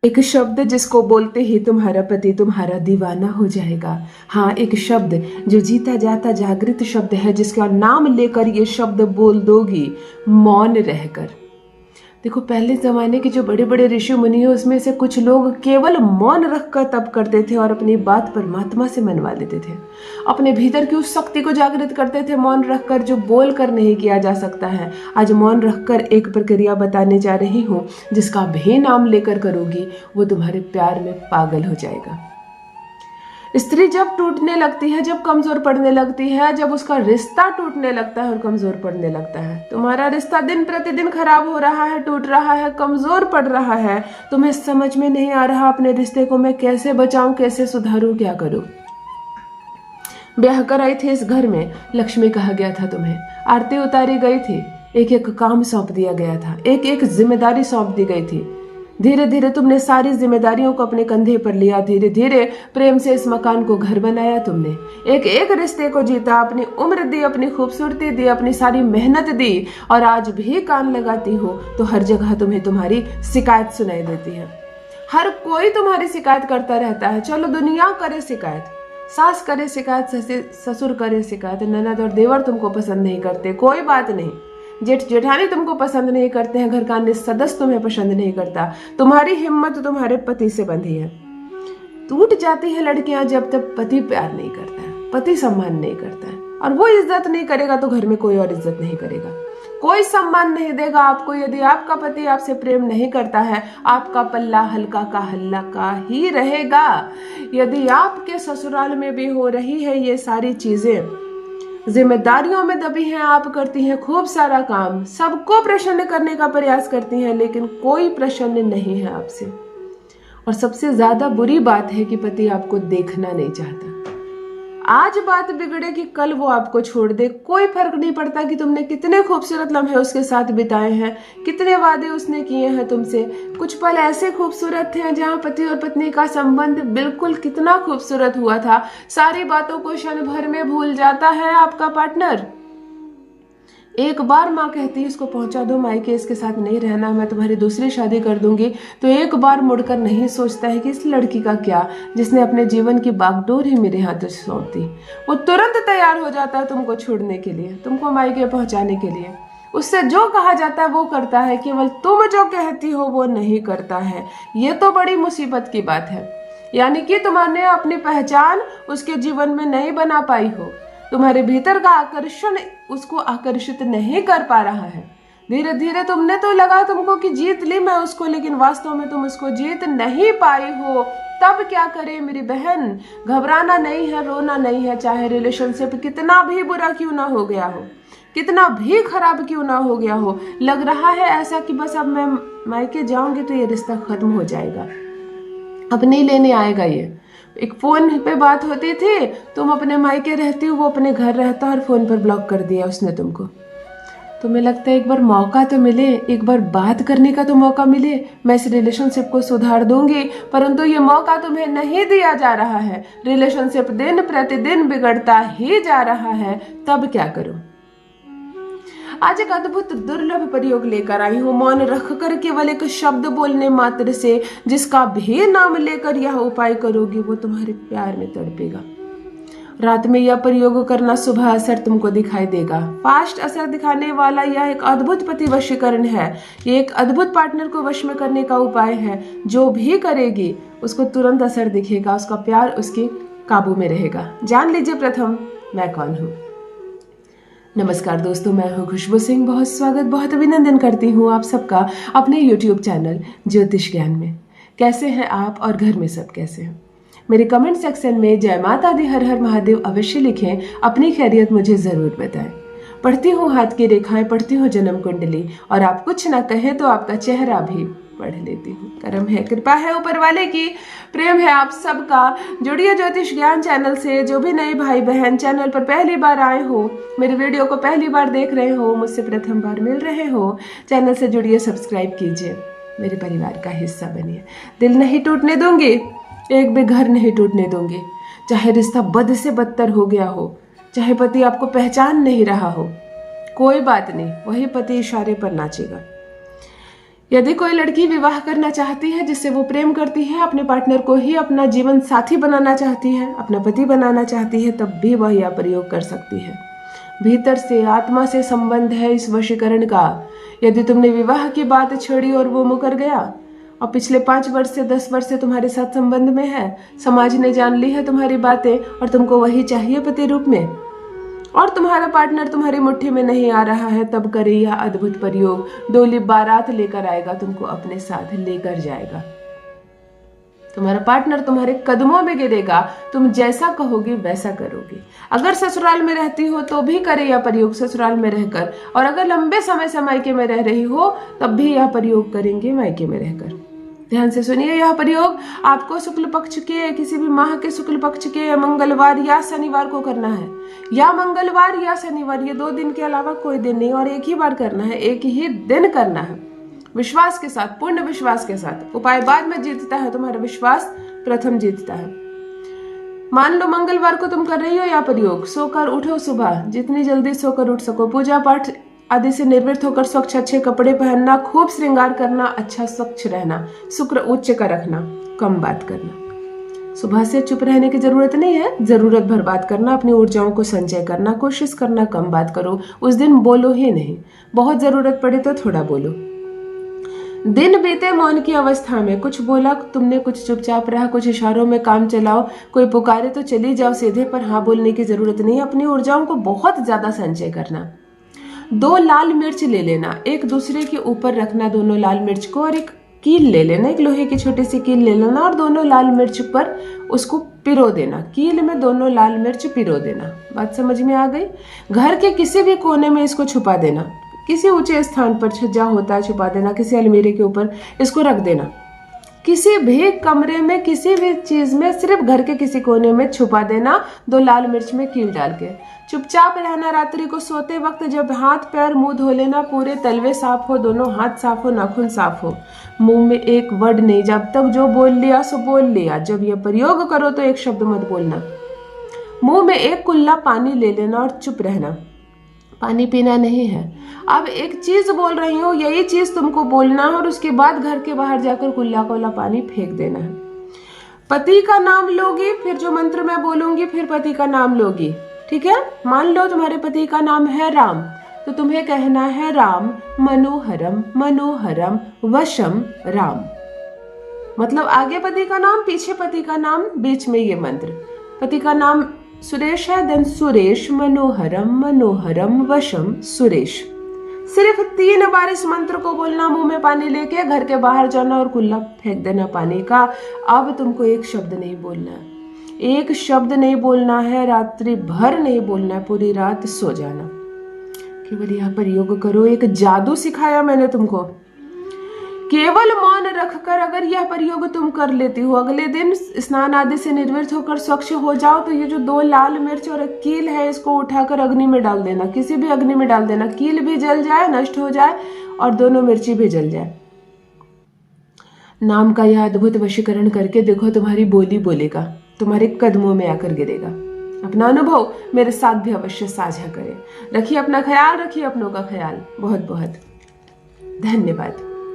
एक शब्द जिसको बोलते ही तुम्हारा पति तुम्हारा दीवाना हो जाएगा। हाँ, एक शब्द जो जीता जाता जागृत शब्द है, जिसका नाम लेकर ये शब्द बोल दोगी मौन रहकर। देखो, पहले जमाने के जो बड़े बड़े ऋषि मुनि हैं, उसमें से कुछ लोग केवल मौन रखकर तप करते थे और अपनी बात परमात्मा से मनवा लेते थे। अपने भीतर की उस शक्ति को जागृत करते थे मौन रखकर, जो बोल कर नहीं किया जा सकता है। आज मौन रखकर एक प्रक्रिया बताने जा रही हूँ, जिसका भी नाम लेकर करोगी वो तुम्हारे प्यार में पागल हो जाएगा। स्त्री जब टूटने लगती है, जब कमजोर पड़ने लगती है, जब उसका रिश्ता टूटने लगता है और कमजोर पड़ने लगता है, तुम्हारा रिश्ता दिन प्रतिदिन खराब हो रहा है, टूट रहा है, कमजोर पड़ रहा है, तुम्हें समझ में नहीं आ रहा अपने रिश्ते को मैं कैसे बचाऊं, कैसे सुधारूं, क्या करूं। ब्याह कर आई थी इस घर में, लक्ष्मी कहा गया था तुम्हें, आरती उतारी गई थी, एक एक काम सौंप दिया गया था, एक एक जिम्मेदारी सौंप दी गई थी। धीरे धीरे तुमने सारी जिम्मेदारियों को अपने कंधे पर लिया, धीरे धीरे प्रेम से इस मकान को घर बनाया तुमने, एक एक रिश्ते को जीता, अपनी उम्र दी, अपनी खूबसूरती दी, अपनी सारी मेहनत दी, और आज भी कान लगाती हो तो हर जगह तुम्हें तुम्हारी शिकायत सुनाई देती है। हर कोई तुम्हारी शिकायत करता रहता है। चलो, दुनिया करे शिकायत, सास करे शिकायत, ससुर करे शिकायत, ननद और देवर तुमको पसंद नहीं करते, कोई बात नहीं, जेठ जेठानी तुमको पसंद नहीं करते हैं, घर का अन्य सदस्य तुम्हें पसंद नहीं करता, तुम्हारी हिम्मत तुम्हारे पति से बंधी है। टूट जाती है लड़कियां जब तक पति प्यार नहीं करता है, पति सम्मान नहीं करता है, और वो इज्जत नहीं करेगा तो घर में कोई और इज्जत नहीं करेगा, कोई सम्मान नहीं देगा आपको। यदि आपका पति आपसे प्रेम नहीं करता है, आपका पल्ला हल्का का हल्का ही रहेगा। यदि आपके ससुराल में भी हो रही है ये सारी चीजें, जिम्मेदारियों में दबी हैं, आप करती हैं खूब सारा काम, सबको प्रसन्न करने का प्रयास करती हैं, लेकिन कोई प्रसन्न नहीं है आपसे। और सबसे ज्यादा बुरी बात है कि पति आपको देखना नहीं चाहता। आज बात बिगड़ेगी, कल वो आपको छोड़ दे, कोई फर्क नहीं पड़ता कि तुमने कितने खूबसूरत लम्हे उसके साथ बिताए हैं, कितने वादे उसने किए हैं तुमसे। कुछ पल ऐसे खूबसूरत थे जहां पति और पत्नी का संबंध बिल्कुल कितना खूबसूरत हुआ था, सारी बातों को क्षण भर में भूल जाता है आपका पार्टनर। एक बार माँ कहती है इसको पहुंचा दो मायके, इसके साथ नहीं रहना, मैं तुम्हारी दूसरी शादी कर दूंगी, तो एक बार मुड़कर नहीं सोचता है कि इस लड़की का क्या, जिसने अपने जीवन की बागडोर ही मेरे हाथों से सौंप दी। वो तुरंत तैयार हो जाता है तुमको छोड़ने के लिए, तुमको मायके पहुंचाने के लिए। उससे जो कहा जाता है वो करता है, केवल तुम जो कहती हो वो नहीं करता है। ये तो बड़ी मुसीबत की बात है। यानी कि तुमने अपनी पहचान उसके जीवन में नहीं बना पाई हो, तुम्हारे भीतर का आकर्षण उसको आकर्षित नहीं कर पा रहा है। धीरे धीरे तुमने तो लगा तुमको कि जीत ली मैं उसको, लेकिन वास्तव में तुम उसको जीत नहीं पाई हो। तब क्या करे मेरी बहन, घबराना नहीं है, रोना नहीं है, चाहे रिलेशनशिप कितना भी बुरा क्यों ना हो गया हो, कितना भी खराब क्यों ना हो गया हो। लग रहा है ऐसा कि बस अब मैं मायके जाऊंगी तो ये रिश्ता खत्म हो जाएगा, अब नहीं लेने आएगा ये। एक फोन पे बात होती थी, तुम अपने मायके रहती हो, वो अपने घर रहता, और फोन पर ब्लॉक कर दिया उसने तुमको। तुम्हें लगता है एक बार मौका तो मिले, एक बार बात करने का तो मौका मिले, मैं इस रिलेशनशिप को सुधार दूंगी, परंतु ये मौका तुम्हें नहीं दिया जा रहा है। रिलेशनशिप दिन प्रतिदिन बिगड़ता ही जा रहा है, तब क्या करूं। आज एक अद्भुत दुर्लभ प्रयोग लेकर आई हूँ, मौन रखकर केवल एक शब्द बोलने मात्र से, जिसका भी नाम लेकर यह उपाय करोगी वो तुम्हारे प्यार में तड़पेगा। रात में यह प्रयोग करना, सुबह असर तुमको दिखाई देगा। फास्ट असर दिखाने वाला यह एक अद्भुत पति वशीकरण है। ये एक अद्भुत पार्टनर को वश में करने का उपाय है। जो भी करेगी उसको तुरंत असर दिखेगा, उसका प्यार उसके काबू में रहेगा। जान लीजिए प्रथम मैं कौन हूँ। नमस्कार दोस्तों, मैं हूँ खुशबू सिंह। बहुत स्वागत, बहुत अभिनंदन करती हूँ आप सबका अपने YouTube चैनल ज्योतिष ज्ञान में। कैसे हैं आप और घर में सब कैसे हैं? मेरे कमेंट सेक्शन में जय माता दी, हर हर महादेव अवश्य लिखें। अपनी खैरियत मुझे जरूर बताएं। पढ़ती हूँ हाथ की रेखाएं, पढ़ती हूँ जन्म कुंडली, और आप कुछ ना कहें तो आपका चेहरा भी पढ़ लेती हूँ। करम है, कृपा है ऊपर वाले की, प्रेम है आप सबका। जुड़िए ज्योतिष ज्ञान चैनल से। जो भी नए भाई बहन चैनल पर पहली बार आए हो, मेरे वीडियो को पहली बार देख रहे हो, मुझसे प्रथम बार मिल रहे हो, चैनल से जुड़िए, सब्सक्राइब कीजिए, मेरे परिवार का हिस्सा बनिए। दिल नहीं टूटने दूंगी, एक भी घर नहीं टूटने दूंगी। चाहे रिश्ता बद से बदतर हो गया हो, चाहे पति आपको पहचान नहीं रहा हो, कोई बात नहीं, वही पति इशारे पर नाचेगा। यदि कोई लड़की विवाह करना चाहती है, जिससे वो प्रेम करती है, अपने पार्टनर को ही अपना जीवन साथी बनाना चाहती है, अपना पति बनाना चाहती है, तब भी वह यह प्रयोग कर सकती है। भीतर से, आत्मा से संबंध है इस वशीकरण का। यदि तुमने विवाह की बात छोड़ी और वो मुकर गया और पिछले 5 वर्ष से 10 वर्ष से तुम्हारे साथ संबंध में है, समाज ने जान ली है तुम्हारी बातें और तुमको वही चाहिए पति रूप में, और तुम्हारा पार्टनर तुम्हारी मुट्ठी में नहीं आ रहा है, तब करे यह अद्भुत प्रयोग। डोली बारात लेकर आएगा, तुमको अपने साथ लेकर जाएगा। तुम्हारा पार्टनर तुम्हारे कदमों में गिरेगा, तुम जैसा कहोगे वैसा करोगे। अगर ससुराल में रहती हो तो भी करे यह प्रयोग ससुराल में रहकर, और अगर लंबे समय से मायके में रह रही हो तब भी यह प्रयोग करेंगे मायके में रहकर। ध्यान से सुनिए, यह प्रयोग आपको शुक्ल पक्ष के, किसी भी माह के शुक्ल पक्ष के मंगलवार या शनिवार को करना है, या मंगलवार या शनिवार, ये 2 दिन के अलावा कोई दिन नहीं, और एक ही बार करना है, एक ही दिन करना है, विश्वास के साथ, पूर्ण विश्वास के साथ। उपाय बाद में जीतता है, तुम्हारा विश्वास प्रथम जीतता है। मान लो मंगलवार को तुम कर रही हो यह प्रयोग, सोकर उठो सुबह, जितनी जल्दी सोकर उठ सको, पूजा पाठ आदि से निवृत्त होकर स्वच्छ अच्छे कपड़े पहनना, खूब श्रृंगार करना, अच्छा स्वच्छ रहना, शुक्र उच्च का रखना, कम बात करना। सुबह से चुप रहने की जरूरत नहीं है, जरूरत भर बात करना, अपनी ऊर्जाओं को संचय करना, कोशिश करना कम बात करो, उस दिन बोलो ही नहीं, बहुत जरूरत पड़े तो थोड़ा बोलो। दिन बीते मौन की अवस्था में, कुछ बोला तुमने, कुछ चुपचाप रहा, कुछ इशारों में काम चलाओ, कोई पुकारे तो चली जाओ सीधे, पर हाँ बोलने की जरूरत नहीं। अपनी ऊर्जाओं को बहुत ज्यादा संचय करना। 2 लाल मिर्च ले लेना, एक दूसरे के ऊपर रखना दोनों लाल मिर्च को, और एक कील ले लेना, एक लोहे की छोटी सी कील ले लेना, और दोनों लाल मिर्च पर उसको पिरो देना, कील में दोनों लाल मिर्च पिरो देना। बात समझ में आ गई? घर के किसी भी कोने में इसको छुपा देना, किसी ऊंचे स्थान पर, छज्जा होता है छुपा देना, किसी अलमीरे के ऊपर इसको रख देना, किसी भी कमरे में, किसी भी चीज में, सिर्फ घर के किसी कोने में छुपा देना, 2 लाल मिर्च में कील डाल के। चुपचाप रहना। रात्रि को सोते वक्त जब हाथ पैर मुंह धो लेना, पूरे तलवे साफ हो, दोनों हाथ साफ हो, नाखून साफ हो, मुंह में एक वर्ड नहीं, जब तक जो बोल लिया सो बोल लिया। जब यह प्रयोग करो तो एक शब्द मत बोलना। मुंह में एक कुल्ला पानी ले लेना और चुप रहना, पानी पीना नहीं है। अब एक चीज बोल रही हूँ, यही चीज तुमको बोलना है, और उसके बाद घर के बाहर जाकर कुल्ला कोला पानी फेंक देना है। पति का नाम लोगी, फिर जो मंत्र मैं बोलूंगी फिर पति का नाम लोगी, ठीक है? मान लो तुम्हारे पति का नाम है राम, तो तुम्हें कहना है राम मनोहरम मनोहरम वशम राम। मतलब आगे पति का नाम, पीछे पति का नाम, बीच में ये मंत्र। पति का नाम सुरेश है, देन सुरेश मनोहरम मनोहरम वशम सुरेश। सिर्फ 3 बार इस मंत्र को बोलना, मुंह में पानी लेके घर के बाहर जाना और कुल्ला फेंक देना पानी का। अब तुमको एक शब्द नहीं बोलना है, एक शब्द नहीं बोलना है, रात्रि भर नहीं बोलना है, पूरी रात सो जाना। केवल यह प्रयोग करो, एक जादू सिखाया मैंने तुमको। केवल मौन रखकर अगर यह प्रयोग तुम कर लेती हो, अगले दिन स्नान आदि से निर्वृत्त होकर स्वच्छ हो जाओ, तो ये जो 2 लाल मिर्च और कील है, इसको उठाकर अग्नि में डाल देना, किसी भी अग्नि में डाल देना, कील भी जल जाए, नष्ट हो जाए, और दोनों मिर्ची भी जल जाए। नाम का यह अद्भुत वशीकरण करके देखो, तुम्हारी बोली बोलेगा, तुम्हारे कदमों में आकर गिरेगा। अपना अनुभव मेरे साथ भी अवश्य साझा करें। रखिए अपना ख्याल, रखिए अपनों का ख्याल। बहुत बहुत धन्यवाद।